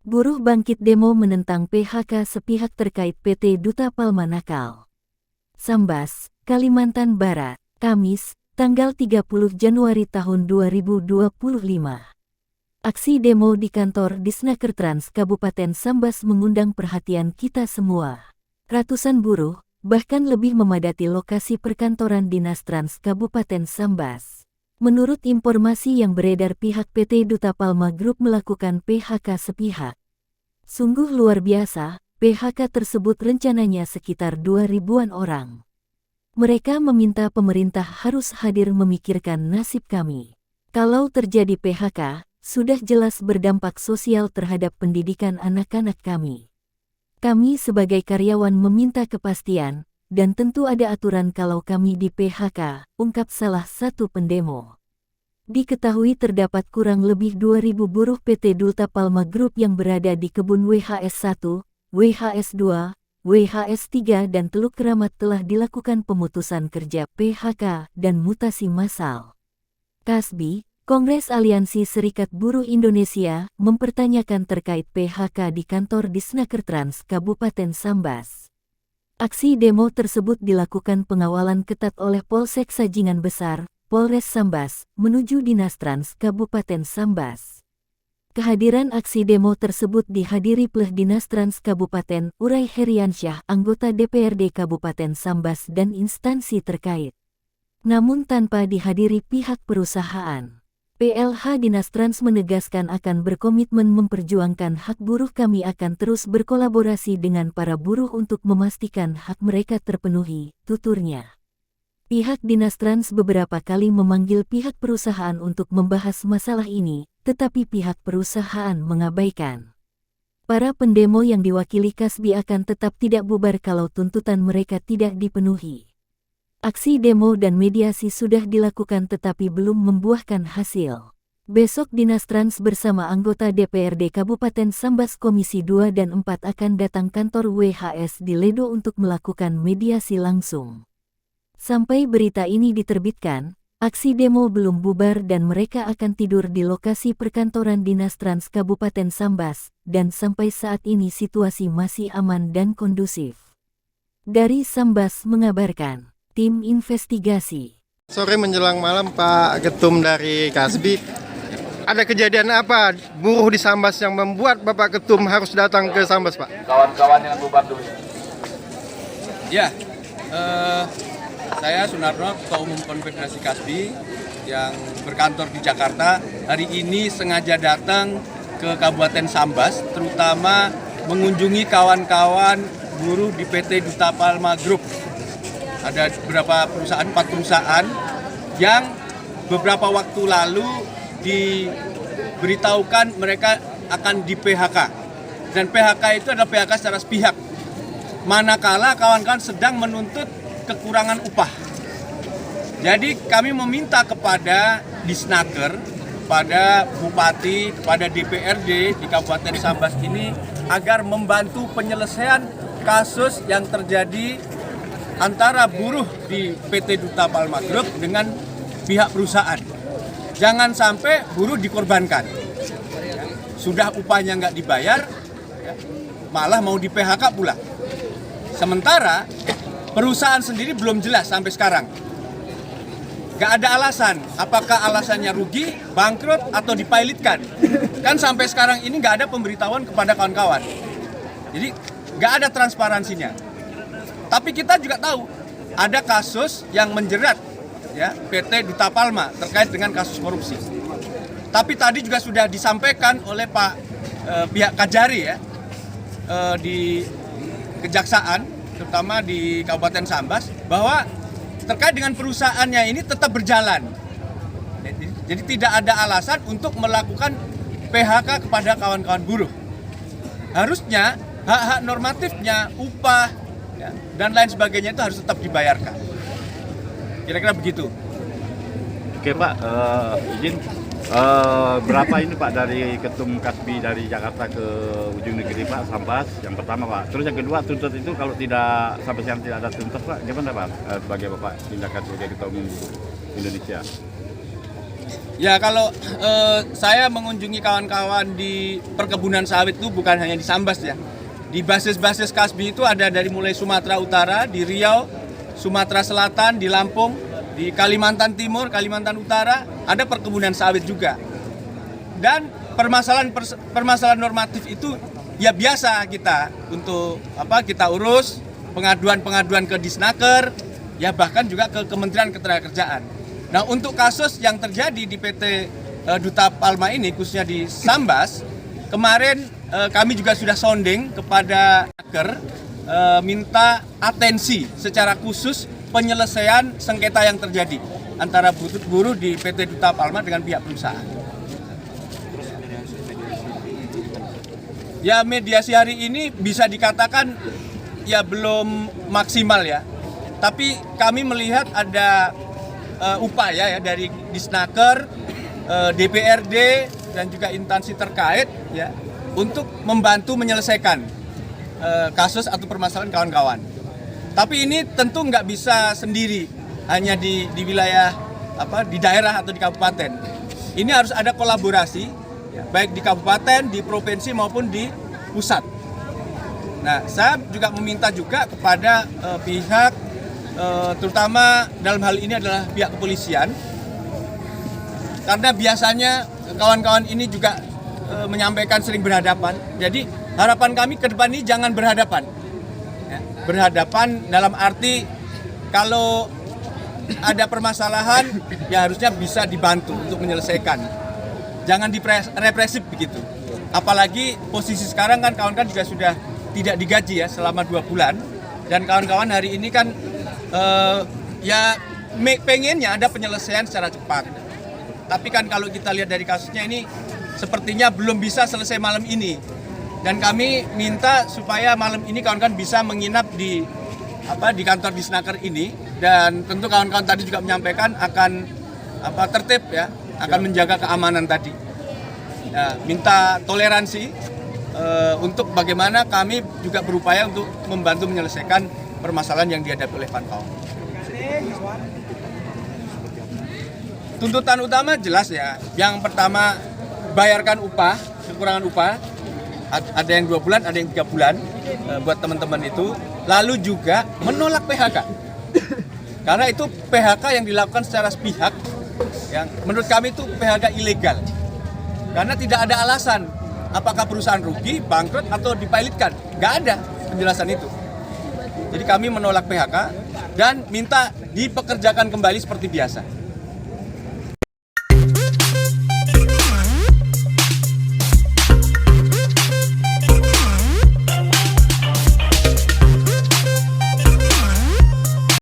Buruh bangkit demo menentang PHK sepihak terkait PT Duta Palma nakal. Sambas, Kalimantan Barat, Kamis, tanggal 30 Januari tahun 2025. Aksi demo di kantor Disnaker Trans Kabupaten Sambas mengundang perhatian kita semua. Ratusan buruh, bahkan lebih memadati lokasi perkantoran Dinas Trans Kabupaten Sambas. Menurut informasi yang beredar, pihak PT Duta Palma Group melakukan PHK sepihak. Sungguh luar biasa, PHK tersebut rencananya sekitar 2.000-an orang. Mereka meminta pemerintah harus hadir memikirkan nasib kami. Kalau terjadi PHK, sudah jelas berdampak sosial terhadap pendidikan anak-anak kami. Kami sebagai karyawan meminta kepastian, dan tentu ada aturan kalau kami di PHK, ungkap salah satu pendemo. Diketahui terdapat kurang lebih 2.000 buruh PT Duta Palma Group yang berada di kebun WHS 1, WHS 2, WHS 3 dan Teluk Keramat telah dilakukan pemutusan kerja PHK dan mutasi massal. KASBI, Kongres Aliansi Serikat Buruh Indonesia, mempertanyakan terkait PHK di kantor Disnaker Trans Kabupaten Sambas. Aksi demo tersebut dilakukan pengawalan ketat oleh Polsek Sajingan Besar, Polres Sambas, menuju Dinas Trans Kabupaten Sambas. Kehadiran aksi demo tersebut dihadiri Pleh Dinas Trans Kabupaten, Uray Heriansyah, anggota DPRD Kabupaten Sambas dan instansi terkait. Namun tanpa dihadiri pihak perusahaan. PLH Dinas Trans menegaskan akan berkomitmen memperjuangkan hak buruh. Kami akan terus berkolaborasi dengan para buruh untuk memastikan hak mereka terpenuhi, tuturnya. Pihak Dinas Trans beberapa kali memanggil pihak perusahaan untuk membahas masalah ini, tetapi pihak perusahaan mengabaikan. Para pendemo yang diwakili KASBI akan tetap tidak bubar kalau tuntutan mereka tidak dipenuhi. Aksi demo dan mediasi sudah dilakukan tetapi belum membuahkan hasil. Besok Dinas Trans bersama anggota DPRD Kabupaten Sambas Komisi 2 dan 4 akan datang kantor WHS di Ledo untuk melakukan mediasi langsung. Sampai berita ini diterbitkan, aksi demo belum bubar dan mereka akan tidur di lokasi perkantoran Dinas Trans Kabupaten Sambas, dan sampai saat ini situasi masih aman dan kondusif. Dari Sambas mengabarkan, tim investigasi. Sore menjelang malam Pak Ketum dari KASBI, ada kejadian apa buruh di Sambas yang membuat Bapak Ketum harus datang ke Sambas, Pak? Kawan-kawan yang bubar dulu. Ya, saya Sunarno, Ketua Umum Konfederasi KASBI yang berkantor di Jakarta. Hari ini sengaja datang ke Kabupaten Sambas, terutama mengunjungi kawan-kawan buruh di PT Duta Palma Group. Ada beberapa perusahaan, 4 perusahaan yang beberapa waktu lalu diberitahukan mereka akan di PHK. Dan PHK itu adalah PHK secara sepihak. Manakala kawan-kawan sedang menuntut kekurangan upah. Jadi kami meminta kepada Disnaker, kepada Bupati, kepada DPRD di Kabupaten Sambas ini agar membantu penyelesaian kasus yang terjadi antara buruh di PT Duta Palma Group dengan pihak perusahaan. Jangan sampai buruh dikorbankan. Sudah upahnya nggak dibayar, malah mau di PHK pula. Sementara perusahaan sendiri belum jelas sampai sekarang. Nggak ada alasan, apakah alasannya rugi, bangkrut, atau dipilotkan. Kan sampai sekarang ini nggak ada pemberitahuan kepada kawan-kawan. Jadi nggak ada transparansinya. Tapi kita juga tahu ada kasus yang menjerat ya PT Duta Palma terkait dengan kasus korupsi. Tapi tadi juga sudah disampaikan oleh Pak pihak Kajari ya di Kejaksaan, terutama di Kabupaten Sambas, bahwa terkait dengan perusahaannya ini tetap berjalan. Jadi tidak ada alasan untuk melakukan PHK kepada kawan-kawan buruh. Harusnya hak-hak normatifnya, upah ya, dan lain sebagainya itu harus tetap dibayarkan. Kira-kira begitu. Oke Pak, izin berapa ini Pak dari Ketum KASBI dari Jakarta ke ujung negeri Pak, Sambas yang pertama Pak. Terus yang kedua tuntut itu kalau tidak sampai sekarang tidak ada tuntut Pak, gimana Pak sebagai Bapak tindakan sebagai Ketua Umum Indonesia? Ya kalau saya mengunjungi kawan-kawan di perkebunan sawit itu bukan hanya di Sambas ya. Di basis-basis Kasbi itu ada dari mulai Sumatera Utara, di Riau, Sumatera Selatan, di Lampung, di Kalimantan Timur, Kalimantan Utara, ada perkebunan sawit juga. Dan permasalahan normatif itu ya biasa kita untuk kita urus, pengaduan ke Disnaker, ya bahkan juga ke Kementerian Ketenagakerjaan. Nah, untuk kasus yang terjadi di PT Duta Palma ini, khususnya di Sambas, kemarin kami juga sudah sounding kepada Disnaker, minta atensi secara khusus penyelesaian sengketa yang terjadi antara buruh di PT Duta Palma dengan pihak perusahaan. Ya, mediasi hari ini bisa dikatakan ya belum maksimal ya. Tapi kami melihat ada upaya ya dari Disnaker, DPRD dan juga instansi terkait ya untuk membantu menyelesaikan kasus atau permasalahan kawan-kawan. Tapi ini tentu nggak bisa sendiri hanya di wilayah di daerah atau di kabupaten. Ini harus ada kolaborasi ya, baik di kabupaten, di provinsi maupun di pusat. Nah, saya juga meminta juga kepada pihak terutama dalam hal ini adalah pihak kepolisian, karena biasanya kawan-kawan ini juga menyampaikan sering berhadapan. Jadi harapan kami ke depan ini jangan berhadapan ya, berhadapan dalam arti kalau ada permasalahan ya harusnya bisa dibantu untuk menyelesaikan, jangan direpresif begitu. Apalagi posisi sekarang kan kawan-kawan juga sudah tidak digaji ya selama 2 bulan, dan kawan-kawan hari ini kan ya pengennya ada penyelesaian secara cepat. Tapi kan kalau kita lihat dari kasusnya ini sepertinya belum bisa selesai malam ini. Dan kami minta supaya malam ini kawan-kawan bisa menginap di kantor Disnaker ini, dan tentu kawan-kawan tadi juga menyampaikan akan tertib ya, akan menjaga keamanan tadi. Ya, minta toleransi untuk bagaimana kami juga berupaya untuk membantu menyelesaikan permasalahan yang dihadapi oleh kawan-kawan. Tuntutan utama jelas ya. Yang pertama, bayarkan upah, kekurangan upah. Ada yang 2 bulan, ada yang 3 bulan buat teman-teman itu. Lalu juga menolak PHK. Karena itu PHK yang dilakukan secara sepihak, yang menurut kami itu PHK ilegal. Karena tidak ada alasan apakah perusahaan rugi, bangkrut, atau dipilotkan. Nggak ada penjelasan itu. Jadi kami menolak PHK dan minta dipekerjakan kembali seperti biasa.